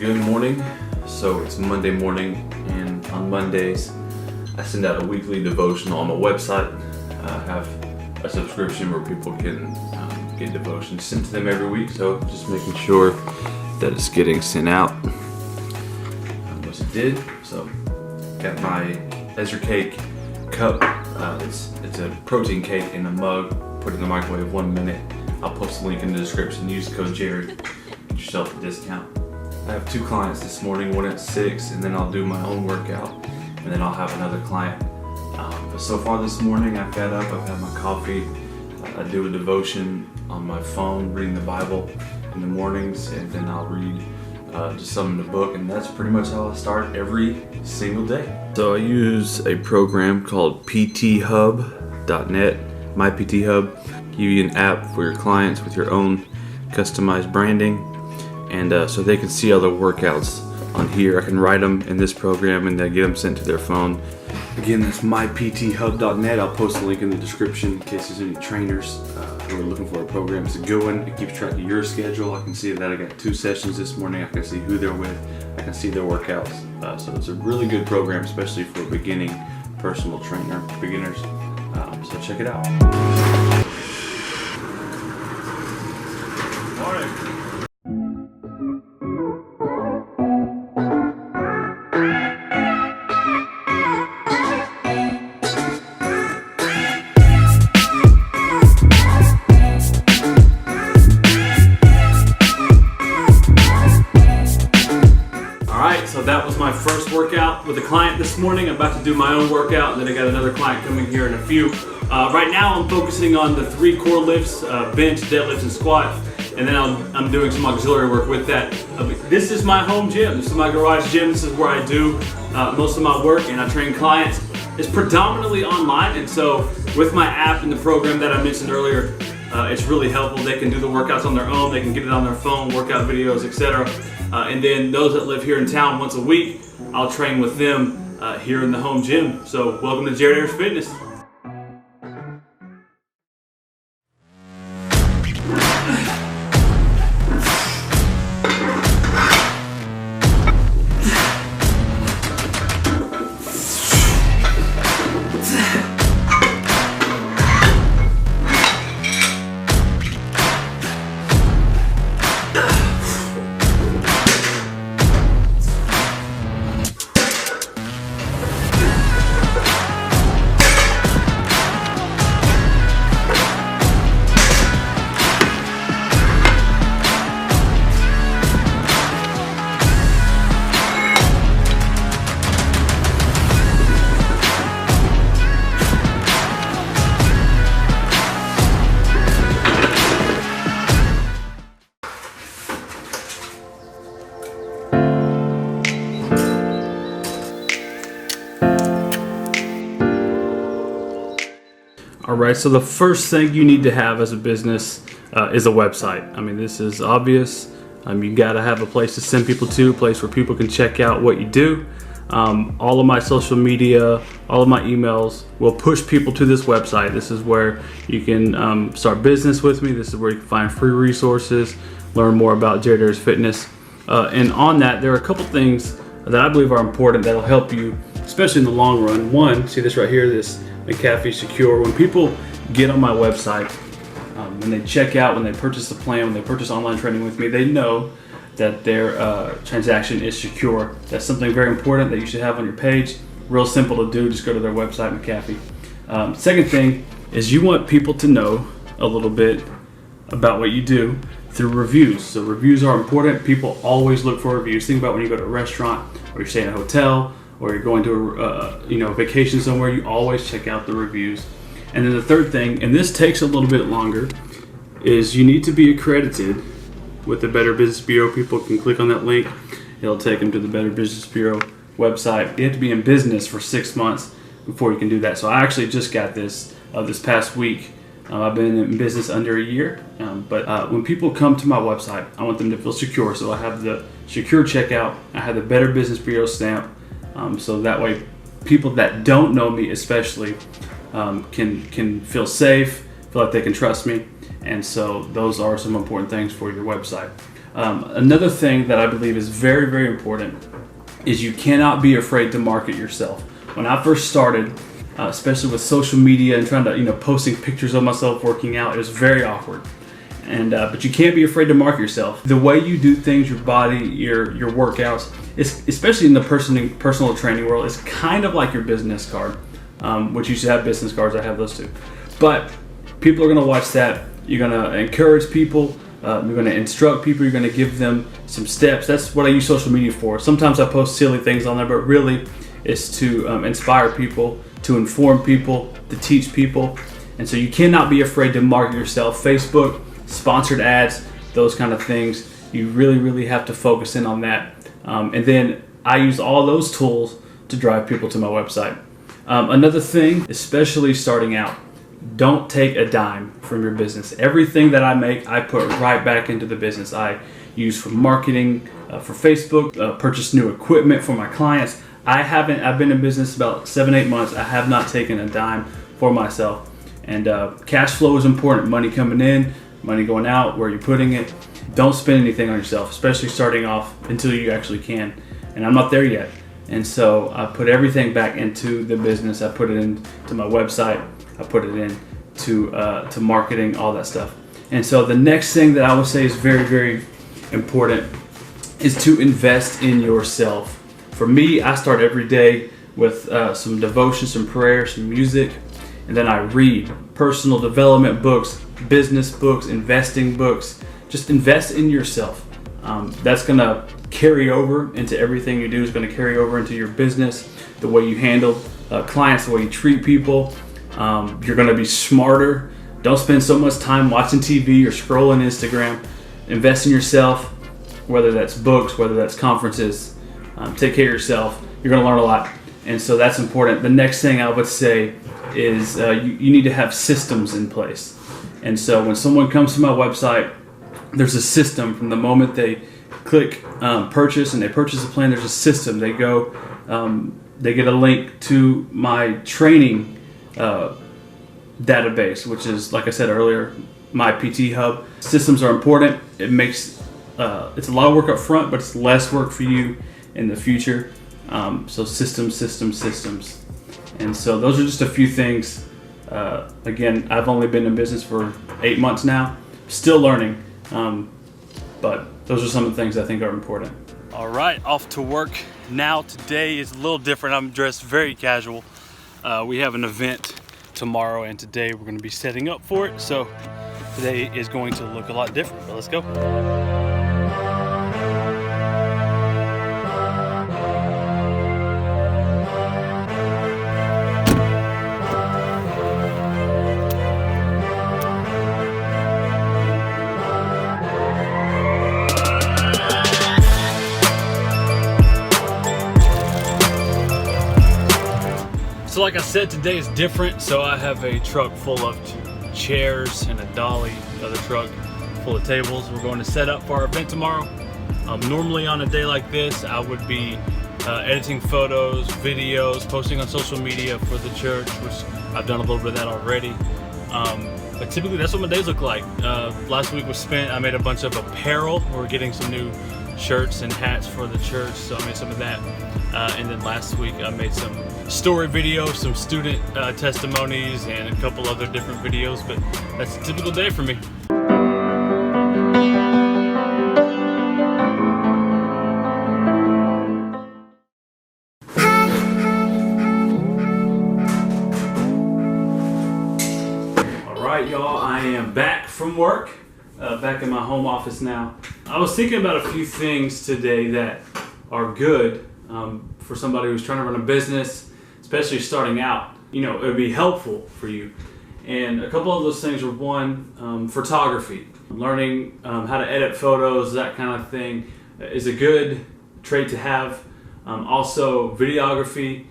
Good morning. So it's Monday morning, and on Mondays I send out a weekly devotional on my website. I have a subscription where people can get devotions sent to them every week, so just making sure that it's getting sent out. Which it did. So got my Ezra Cake cup. It's a protein cake in a mug. Put it in the microwave 1 minute. I'll post a link in the description. Use code Jared. Get yourself a discount. I have 2 clients this morning, one at 6, and then I'll do my own workout, and then I'll have another client. But so far this morning, I've got up, I've had my coffee, I do a devotion on my phone, reading the Bible in the mornings, and then I'll read just some in the book, and that's pretty much how I start every single day. So I use a program called pthub.net, MyPTHub. Give you an app for your clients with your own customized branding. And so they can see all the workouts on here. I can write them in this program and then get them sent to their phone. Again, that's mypthub.net. I'll post a link in the description in case there's any trainers who are looking for a program. It's a good one. It keeps track of your schedule. I can see that I got 2 sessions this morning. I can see who they're with. I can see their workouts. So it's a really good program, especially for beginning personal trainer beginners. So check it out. So that was my first workout with a client this morning. I'm about to do my own workout, and then I got another client coming here in a few. Right now I'm focusing on the 3 core lifts, bench, deadlifts, and squat, and then I'm doing some auxiliary work with that. This is my home gym. This is my garage gym. This is where I do most of my work, and I train clients. It's predominantly online, and so with my app and the program that I mentioned earlier, it's really helpful. They can do the workouts on their own. They can get it on their phone, workout videos, etc. And then those that live here in town once a week, I'll train with them here in the home gym. So welcome to Jared Ayers Fitness. Alright, so the first thing you need to have as a business is a website. I mean, this is obvious. You got to have a place to send people to, a place where people can check out what you do. All of my social media, all of my emails will push people to this website. This is where you can start business with me. This is where you can find free resources, learn more about Jared Ayers Fitness. And on that, there are a couple things that I believe are important that'll help you, especially in the long run. One, see this right here, this McAfee Secure. When people get on my website, when they check out, when they purchase the plan, when they purchase online training with me, they know that their transaction is secure. That's something very important that you should have on your page. Real simple to do. Just go to their website, McAfee. Second thing is you want people to know a little bit about what you do through reviews. So reviews are important. People always look for reviews. Think about when you go to a restaurant, or you're staying in a hotel, or you're going to a vacation somewhere, you always check out the reviews. And then the third thing, and this takes a little bit longer, is you need to be accredited with the Better Business Bureau. People can click on that link. It'll take them to the Better Business Bureau website. You have to be in business for 6 months before you can do that. So I actually just got this past week. I've been in business under a year, but when people come to my website, I want them to feel secure. So I have the secure checkout. I have the Better Business Bureau stamp. So that way people that don't know me especially can feel safe, feel like they can trust me. And so those are some important things for your website. Another thing that I believe is very, very important is you cannot be afraid to market yourself. When I first started, especially with social media and trying to, posting pictures of myself working out, it was very awkward. But you can't be afraid to market yourself. The way you do things, your body, your workouts, especially in the personal training world, is kind of like your business card, which you should have business cards. I have those too. But people are going to watch that. You're going to encourage people. You're going to instruct people. You're going to give them some steps. That's what I use social media for. Sometimes I post silly things on there, but really it's to inspire people, to inform people, to teach people. And so you cannot be afraid to market yourself. Facebook, sponsored ads, those kind of things. You really, really have to focus in on that. And then I use all those tools to drive people to my website. Another thing, especially starting out, don't take a dime from your business. Everything that I make, I put right back into the business. I use for marketing, for Facebook, purchase new equipment for my clients. I've been in business about 7-8 months. I have not taken a dime for myself. And cash flow is important. Money coming in, money going out, where you're putting it. Don't spend anything on yourself, especially starting off, until you actually can. And I'm not there yet. And so I put everything back into the business. I put it into my website. I put it in to marketing, all that stuff. And so the next thing that I would say is very, very important is to invest in yourself. For me, I start every day with some devotion, some prayer, some music, and then I read personal development books, business books, investing books. Just invest in yourself. That's going to carry over into everything you do. Is going to carry over into your business, the way you handle clients, the way you treat people. You're going to be smarter. Don't spend so much time watching TV or scrolling Instagram. Invest in yourself, whether that's books, whether that's conferences. Take care of yourself. You're going to learn a lot. And so that's important. The next thing I would say is you need to have systems in place. And so when someone comes to my website, there's a system from the moment they click purchase and they purchase a plan. There's a system. They go, they get a link to my training database, which is, like I said earlier, my PT Hub. Systems are important. It makes it's a lot of work up front, but it's less work for you in the future. So systems. And so those are just a few things. Again, I've only been in business for 8 months now, still learning. But those are some of the things I think are important. All right, off to work now. Today is a little different. I'm dressed very casual. We have an event tomorrow, and today we're going to be setting up for it. So today is going to look a lot different, but let's go. So like I said, today is different. So I have a truck full of chairs and a dolly, another truck full of tables. We're going to set up for our event tomorrow. Normally on a day like this, I would be editing photos, videos, posting on social media for the church, which I've done a little bit of that already. But typically that's what my days look like. Last week was spent, I made a bunch of apparel. We're getting some new shirts and hats for the church, so I made some of that. And then last week I made some story videos, some student testimonies, and a couple other different videos, but that's a typical day for me. All right, y'all, I am back from work, back in my home office now. I was thinking about a few things today that are good for somebody who's trying to run a business, especially starting out. It would be helpful for you. And a couple of those things were, one, photography. Learning how to edit photos, that kind of thing, is a good trait to have. Also, videography,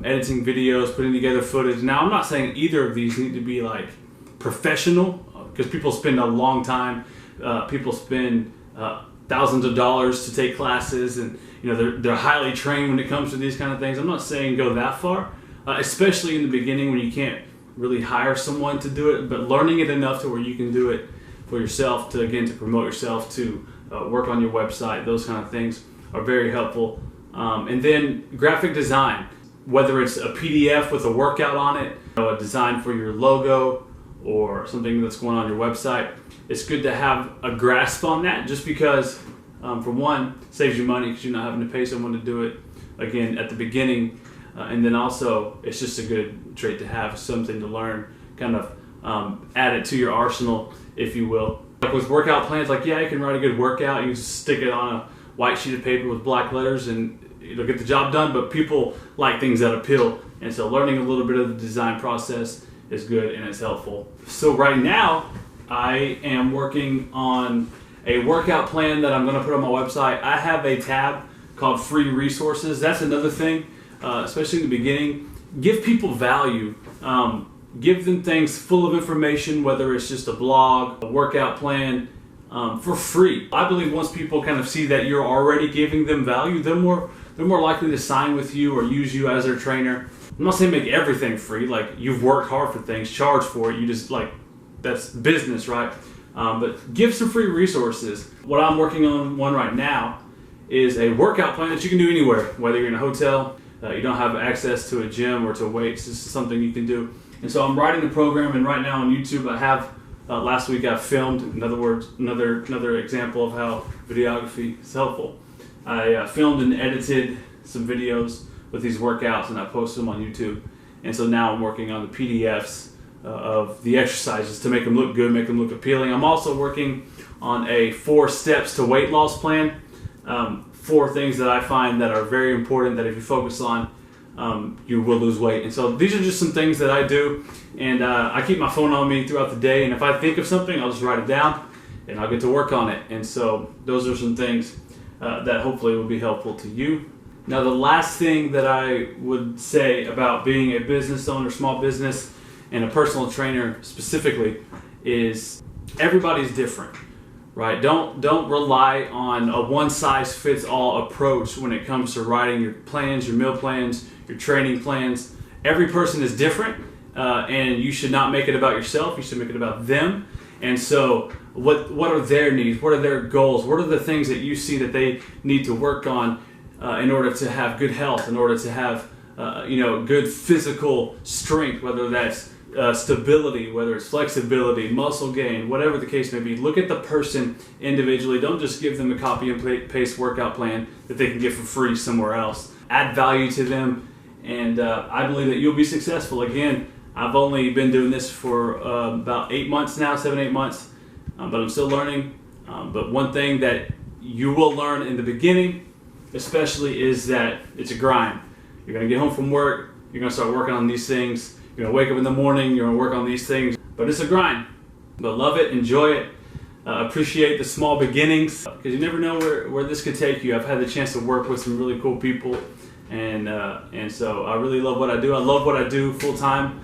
editing videos, putting together footage. Now, I'm not saying either of these need to be like professional, because people spend a long time. People spend thousands of dollars to take classes, and they're highly trained when it comes to these kind of things. I'm not saying go that far, especially in the beginning when you can't really hire someone to do it, but learning it enough to where you can do it for yourself, to promote yourself, to work on your website. Those kind of things are very helpful. And then graphic design, whether it's a PDF with a workout on it, a design for your logo or something that's going on your website, it's good to have a grasp on that, just because for one, saves you money because you're not having to pay someone to do it again at the beginning, and then also it's just a good trait to have, something to learn, kind of add it to your arsenal, if you will. Like with workout plans, like yeah, you can write a good workout, you can just stick it on a white sheet of paper with black letters and it'll get the job done, but people like things that appeal, and so learning a little bit of the design process is good and it's helpful. So right now I am working on a workout plan that I'm going to put on my website. I have a tab called free resources. That's another thing, especially in the beginning. Give people value. Give them things full of information, whether it's just a blog, a workout plan, for free. I believe once people kind of see that you're already giving them value, they're more likely to sign with you or use you as their trainer. I'm not saying make everything free, like you've worked hard for things, charge for it, you just like, that's business, right? But give some free resources. What I'm working on one right now is a workout plan that you can do anywhere, whether you're in a hotel, you don't have access to a gym or to weights, this is something you can do. And so I'm writing the program, and right now on YouTube I have, last week I filmed, in other words, another example of how videography is helpful. I filmed and edited some videos with these workouts and I posted them on YouTube. And so now I'm working on the PDFs of the exercises to make them look good, make them look appealing. I'm also working on a 4 steps to weight loss plan. 4 things that I find that are very important that if you focus on, you will lose weight. And so these are just some things that I do, and I keep my phone on me throughout the day, and if I think of something, I'll just write it down and I'll get to work on it. And so those are some things that hopefully will be helpful to you. Now the last thing that I would say about being a business owner, small business, and a personal trainer specifically is everybody's different, right? Don't rely on a one-size-fits-all approach when it comes to writing your plans, your meal plans, your training plans. Every person is different, and you should not make it about yourself. You should make it about them. And so what are their needs? What are their goals? What are the things that you see that they need to work on in order to have good health, in order to have good physical strength, whether that's stability, whether it's flexibility, muscle gain, whatever the case may be. Look at the person individually. Don't just give them a copy and paste workout plan that they can get for free somewhere else. Add value to them, and I believe that you'll be successful. Again, I've only been doing this for about 8 months now, 7-8 months, but I'm still learning. But one thing that you will learn in the beginning, especially, is that it's a grind. You're going to get home from work, you're going to start working on these things. You're going to wake up in the morning, you're going to work on these things, but it's a grind. But love it, enjoy it, appreciate the small beginnings, because you never know where this could take you. I've had the chance to work with some really cool people, and so I really love what I do. I love what I do full time,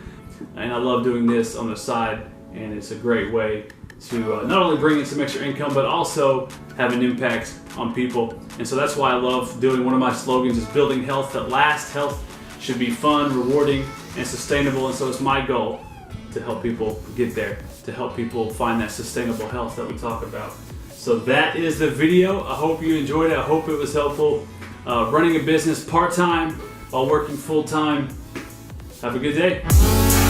and I love doing this on the side, and it's a great way to not only bring in some extra income, but also have an impact on people. And so that's why I love doing, one of my slogans is building health that lasts. Health should be fun, rewarding, and sustainable, and so it's my goal to help people get there, to help people find that sustainable health that we talk about. So that is the video. I hope you enjoyed it. I hope it was helpful. Running a business part-time while working full-time. Have a good day.